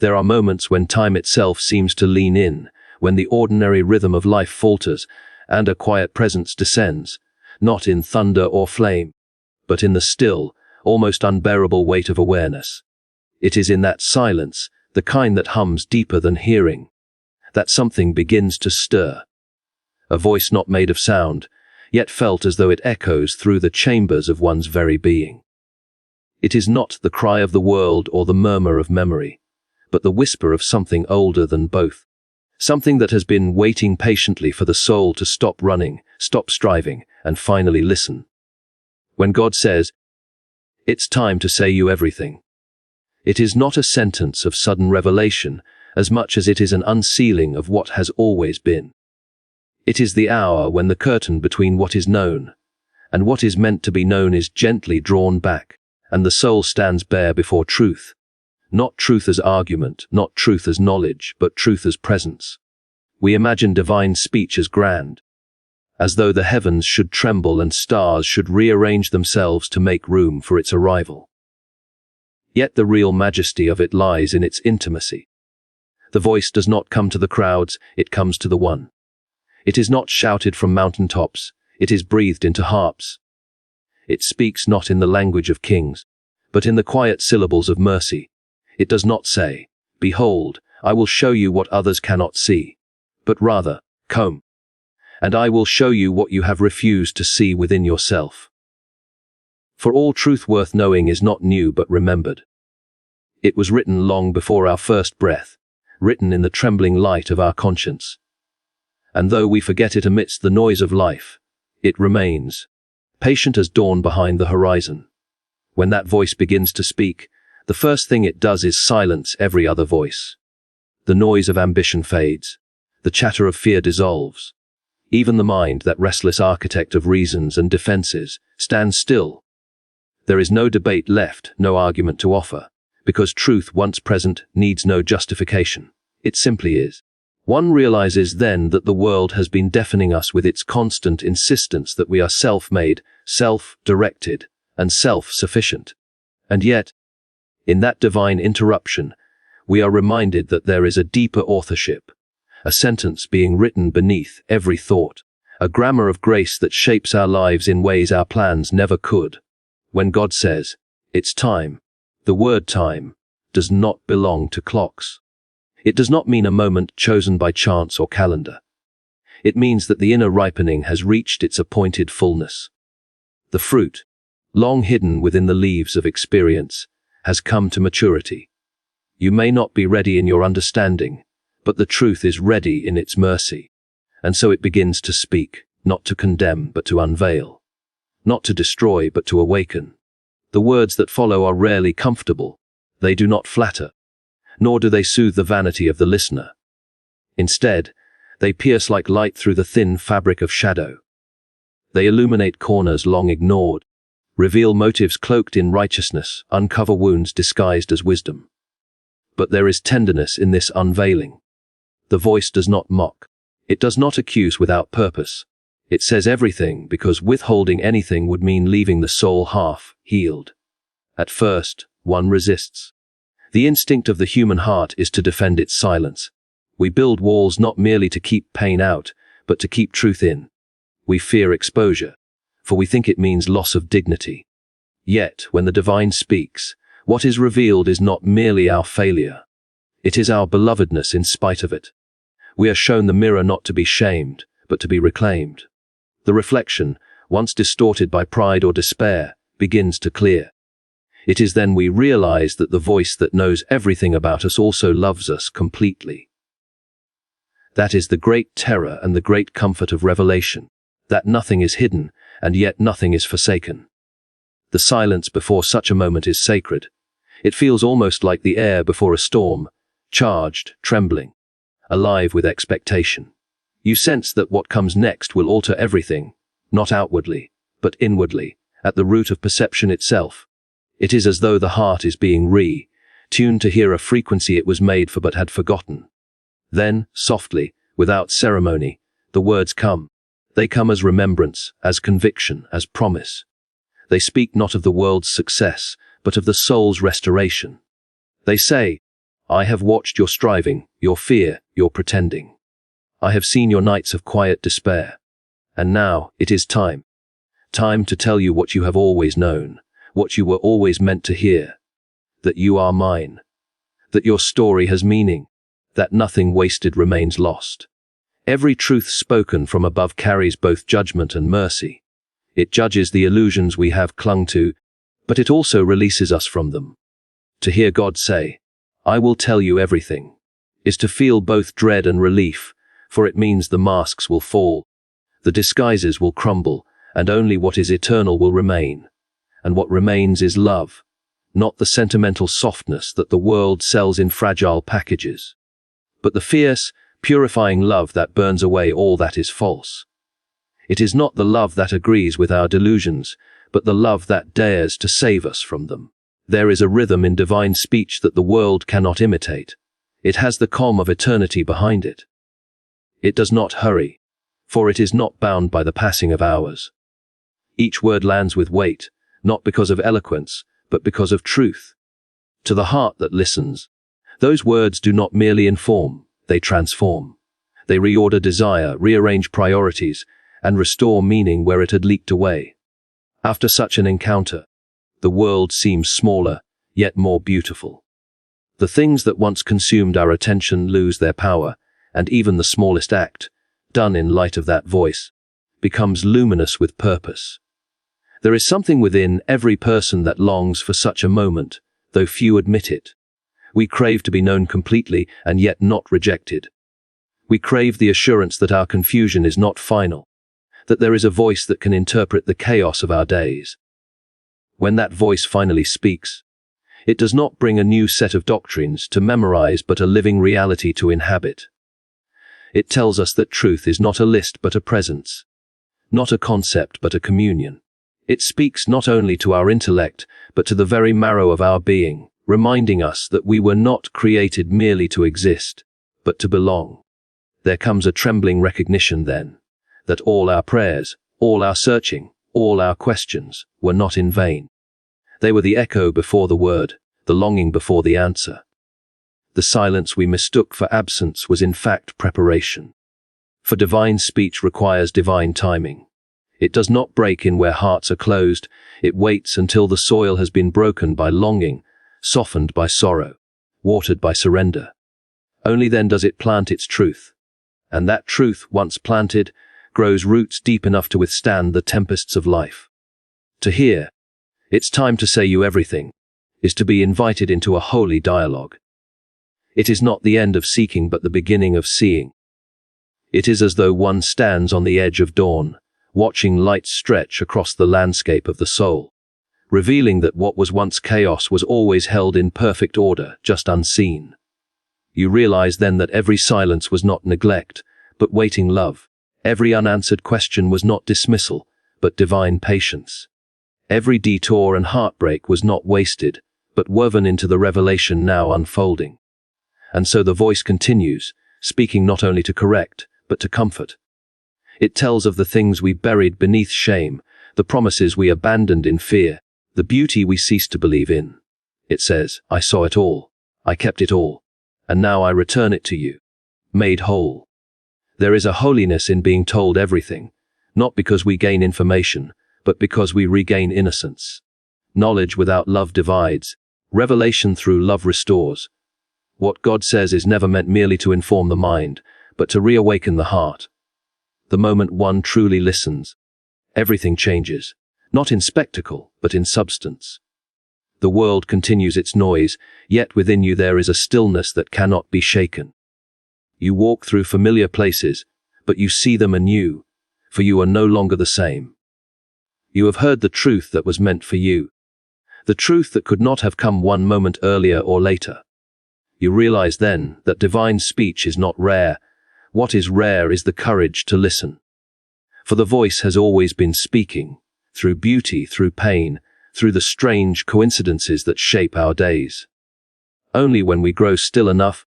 There are moments when time itself seems to lean in, when the ordinary rhythm of life falters, and a quiet presence descends, not in thunder or flame, but in the still, almost unbearable weight of awareness. It is in that silence, the kind that hums deeper than hearing, that something begins to stir. A voice not made of sound, yet felt as though it echoes through the chambers of one's very being. It is not the cry of the world or the murmur of memory, but the whisper of something older than both, something that has been waiting patiently for the soul to stop running, stop striving, and finally listen. When God says, "It's time to say you everything," it is not a sentence of sudden revelation as much as it is an unsealing of what has always been. It is the hour when the curtain between what is known and what is meant to be known is gently drawn back, and the soul stands bare before truth. Not truth as argument, not truth as knowledge, but truth as presence. We imagine divine speech as grand, as though the heavens should tremble and stars should rearrange themselves to make room for its arrival. Yet the real majesty of it lies in its intimacy. The voice does not come to the crowds, it comes to the one. It is not shouted from mountaintops, it is breathed into harps. It speaks not in the language of kings, but in the quiet syllables of mercy. It does not say, "Behold, I will show you what others cannot see," but rather, "Come, and I will show you what you have refused to see within yourself." For all truth worth knowing is not new but remembered. It was written long before our first breath, written in the trembling light of our conscience. And though we forget it amidst the noise of life, it remains, patient as dawn behind the horizon. When that voice begins to speak, the first thing it does is silence every other voice. The noise of ambition fades. The chatter of fear dissolves. Even the mind, that restless architect of reasons and defenses, stands still. There is no debate left, no argument to offer, because truth once present needs no justification. It simply is. One realizes then that the world has been deafening us with its constant insistence that we are self-made, self-directed, and self-sufficient. And yet, in that divine interruption, we are reminded that there is a deeper authorship, a sentence being written beneath every thought, a grammar of grace that shapes our lives in ways our plans never could. When God says, "It's time," the word time does not belong to clocks. It does not mean a moment chosen by chance or calendar. It means that the inner ripening has reached its appointed fullness. The fruit, long hidden within the leaves of experience, has come to maturity. You may not be ready in your understanding, but the truth is ready in its mercy. And so it begins to speak, not to condemn, but to unveil. Not to destroy, but to awaken. The words that follow are rarely comfortable. They do not flatter, nor do they soothe the vanity of the listener. Instead, they pierce like light through the thin fabric of shadow. They illuminate corners long ignored, reveal motives cloaked in righteousness, uncover wounds disguised as wisdom. But there is tenderness in this unveiling. The voice does not mock. It does not accuse without purpose. It says everything because withholding anything would mean leaving the soul half healed. At first, one resists. The instinct of the human heart is to defend its silence. We build walls not merely to keep pain out, but to keep truth in. We fear exposure, for we think it means loss of dignity. Yet, when the divine speaks, what is revealed is not merely our failure. It is our belovedness in spite of it. We are shown the mirror not to be shamed, but to be reclaimed. The reflection, once distorted by pride or despair, begins to clear. It is then we realize that the voice that knows everything about us also loves us completely. That is the great terror and the great comfort of revelation, that nothing is hidden, and yet nothing is forsaken. The silence before such a moment is sacred. It feels almost like the air before a storm, charged, trembling, alive with expectation. You sense that what comes next will alter everything, not outwardly, but inwardly, at the root of perception itself. It is as though the heart is being tuned to hear a frequency it was made for but had forgotten. Then, softly, without ceremony, the words come. They come as remembrance, as conviction, as promise. They speak not of the world's success, but of the soul's restoration. They say, I have watched your striving, your fear, your pretending. I have seen your nights of quiet despair. And now, it is time. Time to tell you what you have always known, what you were always meant to hear. That you are mine. That your story has meaning. That nothing wasted remains lost. Every truth spoken from above carries both judgment and mercy. It judges the illusions we have clung to, but it also releases us from them. To hear God say, "I will tell you everything," is to feel both dread and relief, for it means the masks will fall, the disguises will crumble, and only what is eternal will remain. And what remains is love, not the sentimental softness that the world sells in fragile packages, but the fierce, purifying love that burns away all that is false. It is not the love that agrees with our delusions, but the love that dares to save us from them. There is a rhythm in divine speech that the world cannot imitate. It has the calm of eternity behind it. It does not hurry, for it is not bound by the passing of hours. Each word lands with weight, not because of eloquence, but because of truth. To the heart that listens, those words do not merely inform, they transform. They reorder desire, rearrange priorities, and restore meaning where it had leaked away. After such an encounter, the world seems smaller, yet more beautiful. The things that once consumed our attention lose their power, and even the smallest act, done in light of that voice, becomes luminous with purpose. There is something within every person that longs for such a moment, though few admit it. We crave to be known completely and yet not rejected. We crave the assurance that our confusion is not final, that there is a voice that can interpret the chaos of our days. When that voice finally speaks, it does not bring a new set of doctrines to memorize but a living reality to inhabit. It tells us that truth is not a list but a presence, not a concept but a communion. It speaks not only to our intellect but to the very marrow of our being, reminding us that we were not created merely to exist, but to belong. There comes a trembling recognition then, that all our prayers, all our searching, all our questions were not in vain. They were the echo before the word, the longing before the answer. The silence we mistook for absence was in fact preparation. For divine speech requires divine timing. It does not break in where hearts are closed, it waits until the soil has been broken by longing, softened by sorrow, watered by surrender. Only then does it plant its truth. And that truth, once planted, grows roots deep enough to withstand the tempests of life. To hear, "It's time to say you everything," is to be invited into a holy dialogue. It is not the end of seeking but the beginning of seeing. It is as though one stands on the edge of dawn, watching light stretch across the landscape of the soul, revealing that what was once chaos was always held in perfect order, just unseen. You realize then that every silence was not neglect, but waiting love. Every unanswered question was not dismissal, but divine patience. Every detour and heartbreak was not wasted, but woven into the revelation now unfolding. And so the voice continues, speaking not only to correct, but to comfort. It tells of the things we buried beneath shame, the promises we abandoned in fear, the beauty we ceased to believe in. It says, "I saw it all, I kept it all, and now I return it to you, made whole." There is a holiness in being told everything, not because we gain information, but because we regain innocence. Knowledge without love divides, revelation through love restores. What God says is never meant merely to inform the mind, but to reawaken the heart. The moment one truly listens, everything changes, not in spectacle, but in substance. The world continues its noise, yet within you there is a stillness that cannot be shaken. You walk through familiar places, but you see them anew, for you are no longer the same. You have heard the truth that was meant for you, the truth that could not have come one moment earlier or later. You realize then that divine speech is not rare. What is rare is the courage to listen. For the voice has always been speaking, through beauty, through pain, through the strange coincidences that shape our days. Only when we grow still enough,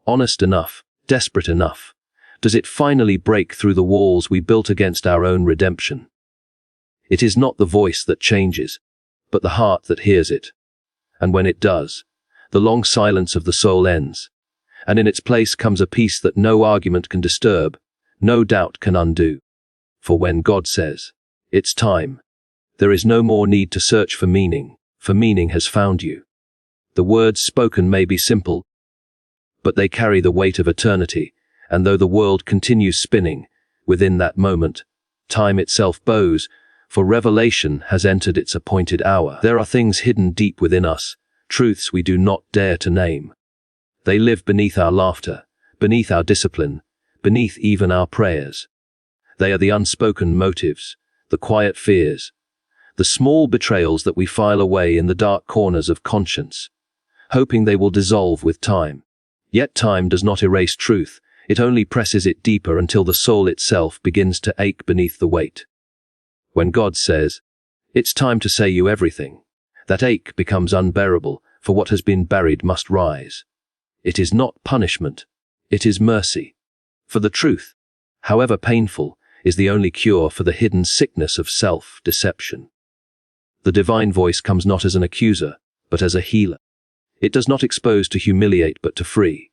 honest enough, desperate enough, does it finally break through the walls we built against our own redemption. It is not the voice that changes, but the heart that hears it. And when it does, The long silence of the soul ends, and in its place comes a peace that no argument can disturb, no doubt can undo. For when God says, "It's time," there is no more need to search for meaning has found you. The words spoken may be simple, but they carry the weight of eternity, and though the world continues spinning, within that moment, time itself bows, for revelation has entered its appointed hour. There are things hidden deep within us, truths we do not dare to name. They live beneath our laughter, beneath our discipline, beneath even our prayers. They are the unspoken motives, the quiet fears, the small betrayals that we file away in the dark corners of conscience, hoping they will dissolve with time. Yet time does not erase truth, it only presses it deeper until the soul itself begins to ache beneath the weight. When God says, "It's time to say you everything," that ache becomes unbearable, for what has been buried must rise. It is not punishment, it is mercy. For the truth, however painful, is the only cure for the hidden sickness of self-deception. The divine voice comes not as an accuser, but as a healer. It does not expose to humiliate but to free.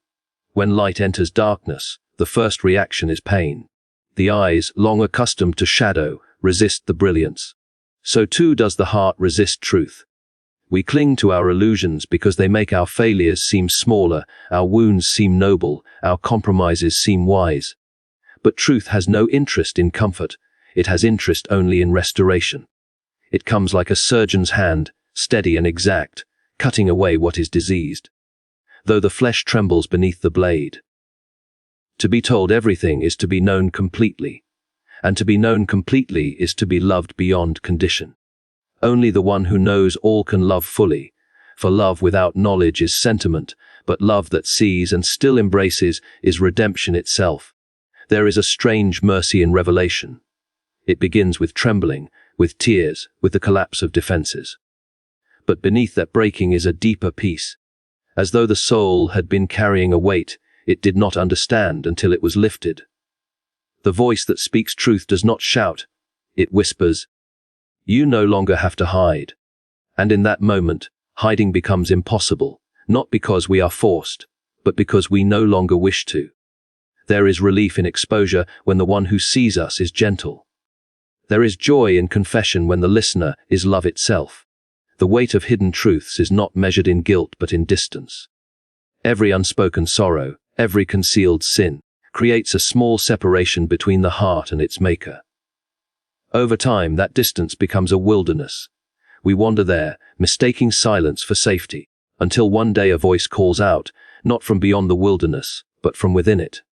When light enters darkness, the first reaction is pain. The eyes, long accustomed to shadow, resist the brilliance. So too does the heart resist truth. We cling to our illusions because they make our failures seem smaller, our wounds seem noble, our compromises seem wise. But truth has no interest in comfort, it has interest only in restoration. It comes like a surgeon's hand, steady and exact, cutting away what is diseased, though the flesh trembles beneath the blade. To be told everything is to be known completely, and to be known completely is to be loved beyond condition. Only the one who knows all can love fully, for love without knowledge is sentiment, but love that sees and still embraces is redemption itself. There is a strange mercy in revelation. It begins with trembling, with tears, with the collapse of defenses. But beneath that breaking is a deeper peace. As though the soul had been carrying a weight it did not understand until it was lifted. The voice that speaks truth does not shout, it whispers, "You no longer have to hide." And in that moment, hiding becomes impossible, not because we are forced, but because we no longer wish to. There is relief in exposure when the one who sees us is gentle. There is joy in confession when the listener is love itself. The weight of hidden truths is not measured in guilt but in distance. Every unspoken sorrow, every concealed sin, creates a small separation between the heart and its maker. Over time, that distance becomes a wilderness. We wander there, mistaking silence for safety, until one day a voice calls out, not from beyond the wilderness, but from within it.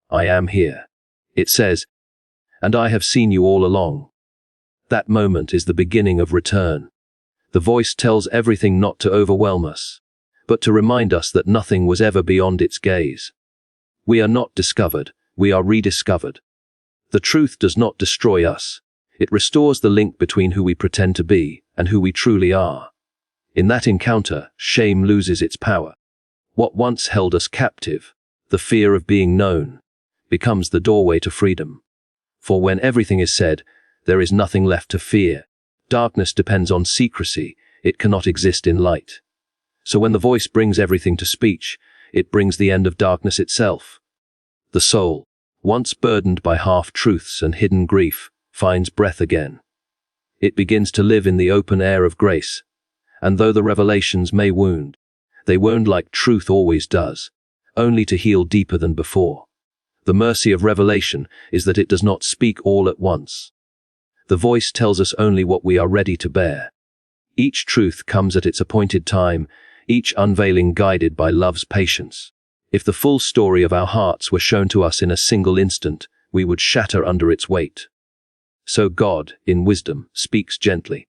"I am here." It says, "And I have seen you all along." That moment is the beginning of return. The voice tells everything not to overwhelm us, but to remind us that nothing was ever beyond its gaze. We are not discovered, we are rediscovered. The truth does not destroy us. It restores the link between who we pretend to be and who we truly are. In that encounter, shame loses its power. What once held us captive, the fear of being known, becomes the doorway to freedom. For when everything is said, there is nothing left to fear. Darkness depends on secrecy, it cannot exist in light. So when the voice brings everything to speech, it brings the end of darkness itself. The soul, once burdened by half-truths and hidden grief, finds breath again. It begins to live in the open air of grace, and though the revelations may wound, they wound like truth always does, only to heal deeper than before. The mercy of revelation is that it does not speak all at once. The voice tells us only what we are ready to bear. Each truth comes at its appointed time, each unveiling guided by love's patience. If the full story of our hearts were shown to us in a single instant, we would shatter under its weight. So God, in wisdom, speaks gently,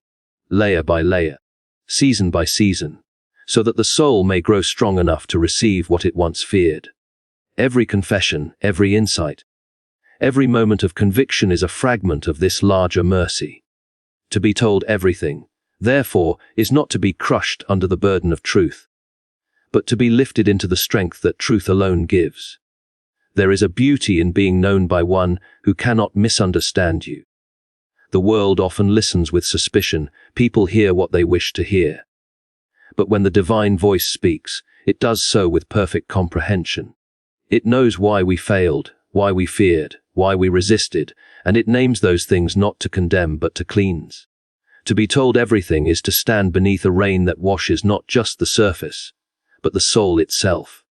layer by layer, season by season, so that the soul may grow strong enough to receive what it once feared. Every confession, every insight, every moment of conviction is a fragment of this larger mercy. To be told everything, therefore, is not to be crushed under the burden of truth, but to be lifted into the strength that truth alone gives. There is a beauty in being known by one who cannot misunderstand you. The world often listens with suspicion, people hear what they wish to hear. But when the divine voice speaks, it does so with perfect comprehension. It knows why we failed, why we feared, why we resisted, and it names those things not to condemn but to cleanse. To be told everything is to stand beneath a rain that washes not just the surface, but the soul itself.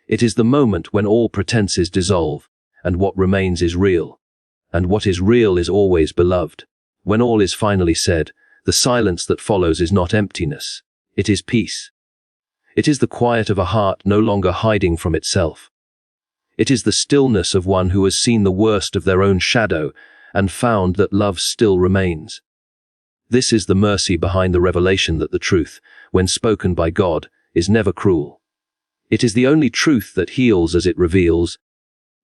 It is the moment when all pretenses dissolve, and what remains is real. And what is real is always beloved. When all is finally said, the silence that follows is not emptiness, it is peace. It is the quiet of a heart no longer hiding from itself. It is the stillness of one who has seen the worst of their own shadow and found that love still remains. This is the mercy behind the revelation that the truth, when spoken by God, is never cruel. It is the only truth that heals as it reveals,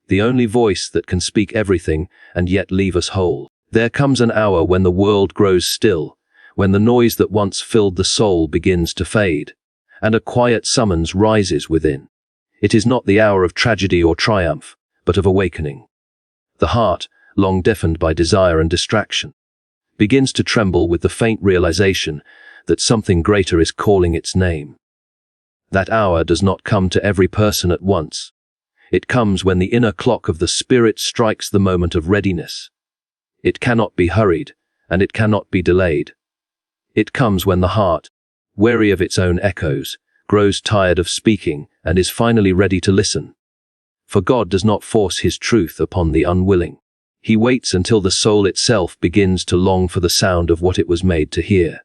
the only voice that can speak everything and yet leave us whole. There comes an hour when the world grows still, when the noise that once filled the soul begins to fade, and a quiet summons rises within. It is not the hour of tragedy or triumph, but of awakening. The heart, long deafened by desire and distraction, begins to tremble with the faint realization that something greater is calling its name. That hour does not come to every person at once. It comes when the inner clock of the spirit strikes the moment of readiness. It cannot be hurried, and it cannot be delayed. It comes when the heart, weary of its own echoes, grows tired of speaking and is finally ready to listen. For God does not force his truth upon the unwilling. He waits until the soul itself begins to long for the sound of what it was made to hear.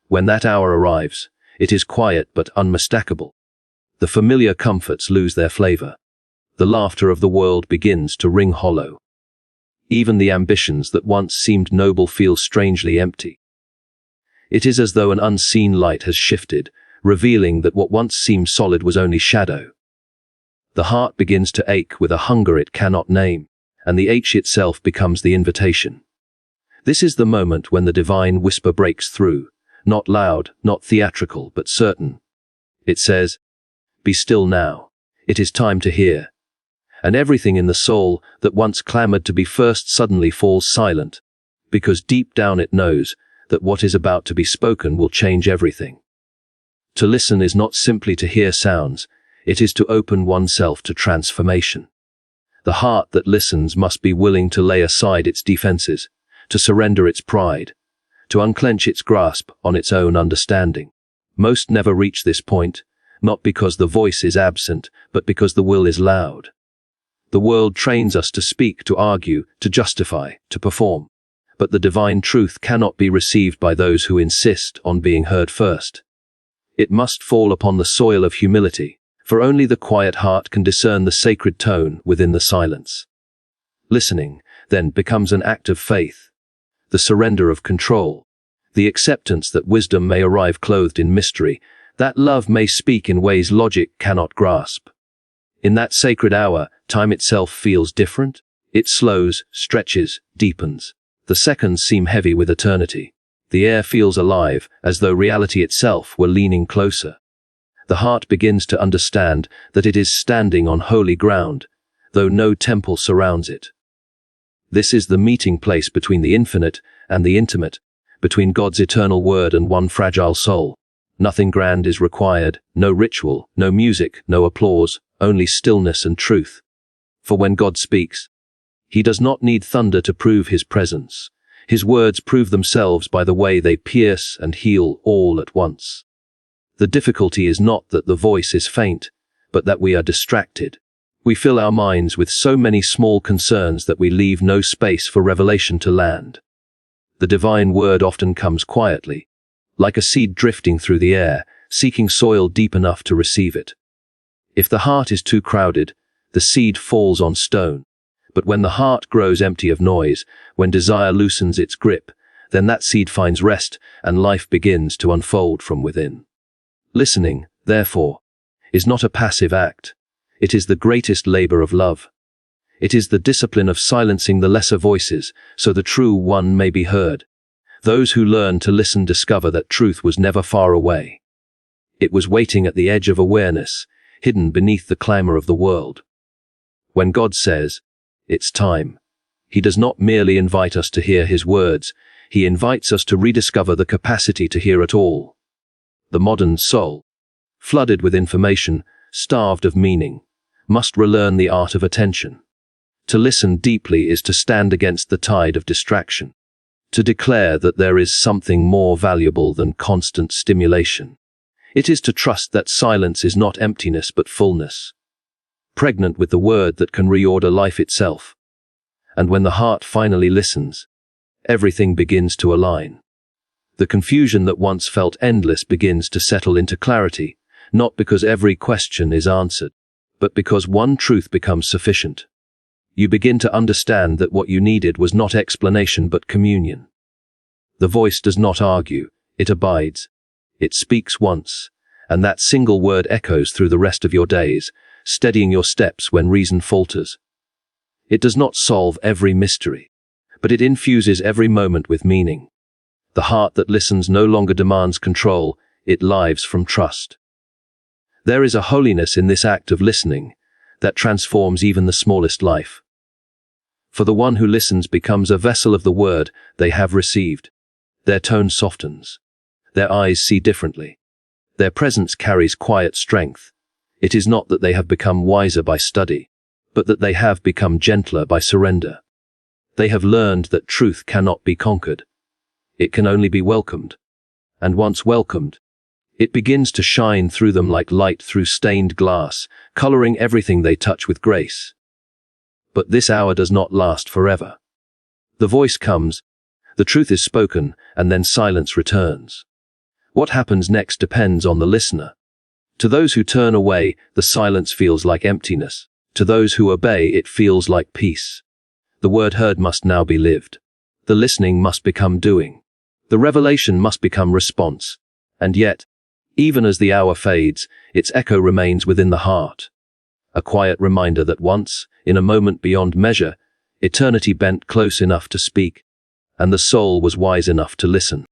When that hour arrives, it is quiet but unmistakable. The familiar comforts lose their flavor. The laughter of the world begins to ring hollow. Even the ambitions that once seemed noble feel strangely empty. It is as though an unseen light has shifted, revealing that what once seemed solid was only shadow. The heart begins to ache with a hunger it cannot name, and the ache itself becomes the invitation. This is the moment when the divine whisper breaks through, not loud, not theatrical, but certain. It says, "Be still now. It is time to hear." And everything in the soul that once clamored to be first suddenly falls silent, because deep down it knows that what is about to be spoken will change everything. To listen is not simply to hear sounds, it is to open oneself to transformation. The heart that listens must be willing to lay aside its defenses, to surrender its pride, to unclench its grasp on its own understanding. Most never reach this point, not because the voice is absent, but because the will is loud. The world trains us to speak, to argue, to justify, to perform. But the divine truth cannot be received by those who insist on being heard first. It must fall upon the soil of humility, for only the quiet heart can discern the sacred tone within the silence. Listening, then, becomes an act of faith, the surrender of control, the acceptance that wisdom may arrive clothed in mystery, that love may speak in ways logic cannot grasp. In that sacred hour, time itself feels different. It slows, stretches, deepens. The seconds seem heavy with eternity. The air feels alive, as though reality itself were leaning closer. The heart begins to understand that it is standing on holy ground, though no temple surrounds it. This is the meeting place between the infinite and the intimate, between God's eternal word and one fragile soul. Nothing grand is required, no ritual, no music, no applause, only stillness and truth. For when God speaks, he does not need thunder to prove his presence. His words prove themselves by the way they pierce and heal all at once. The difficulty is not that the voice is faint, but that we are distracted. We fill our minds with so many small concerns that we leave no space for revelation to land. The divine word often comes quietly, like a seed drifting through the air, seeking soil deep enough to receive it. If the heart is too crowded, the seed falls on stone. But when the heart grows empty of noise, when desire loosens its grip, then that seed finds rest and life begins to unfold from within. Listening, therefore, is not a passive act. It is the greatest labor of love. It is the discipline of silencing the lesser voices so the true one may be heard. Those who learn to listen discover that truth was never far away. It was waiting at the edge of awareness, hidden beneath the clamor of the world. When God says, "It's time," he does not merely invite us to hear his words, he invites us to rediscover the capacity to hear at all. The modern soul, flooded with information, starved of meaning, must relearn the art of attention. To listen deeply is to stand against the tide of distraction, to declare that there is something more valuable than constant stimulation. It is to trust that silence is not emptiness but fullness, pregnant with the word that can reorder life itself. And when the heart finally listens, everything begins to align. The confusion that once felt endless begins to settle into clarity, not because every question is answered, but because one truth becomes sufficient. You begin to understand that what you needed was not explanation but communion. The voice does not argue, it abides. It speaks once, and that single word echoes through the rest of your days, steadying your steps when reason falters. It does not solve every mystery, but it infuses every moment with meaning. The heart that listens no longer demands control, it lives from trust. There is a holiness in this act of listening that transforms even the smallest life. For the one who listens becomes a vessel of the word they have received. Their tone softens. Their eyes see differently. Their presence carries quiet strength. It is not that they have become wiser by study, but that they have become gentler by surrender. They have learned that truth cannot be conquered. It can only be welcomed. And once welcomed, it begins to shine through them like light through stained glass, coloring everything they touch with grace. But this hour does not last forever. The voice comes, the truth is spoken, and then silence returns. What happens next depends on the listener. To those who turn away, the silence feels like emptiness. To those who obey, it feels like peace. The word heard must now be lived. The listening must become doing. The revelation must become response. And yet, even as the hour fades, its echo remains within the heart. A quiet reminder that once, in a moment beyond measure, eternity bent close enough to speak, and the soul was wise enough to listen.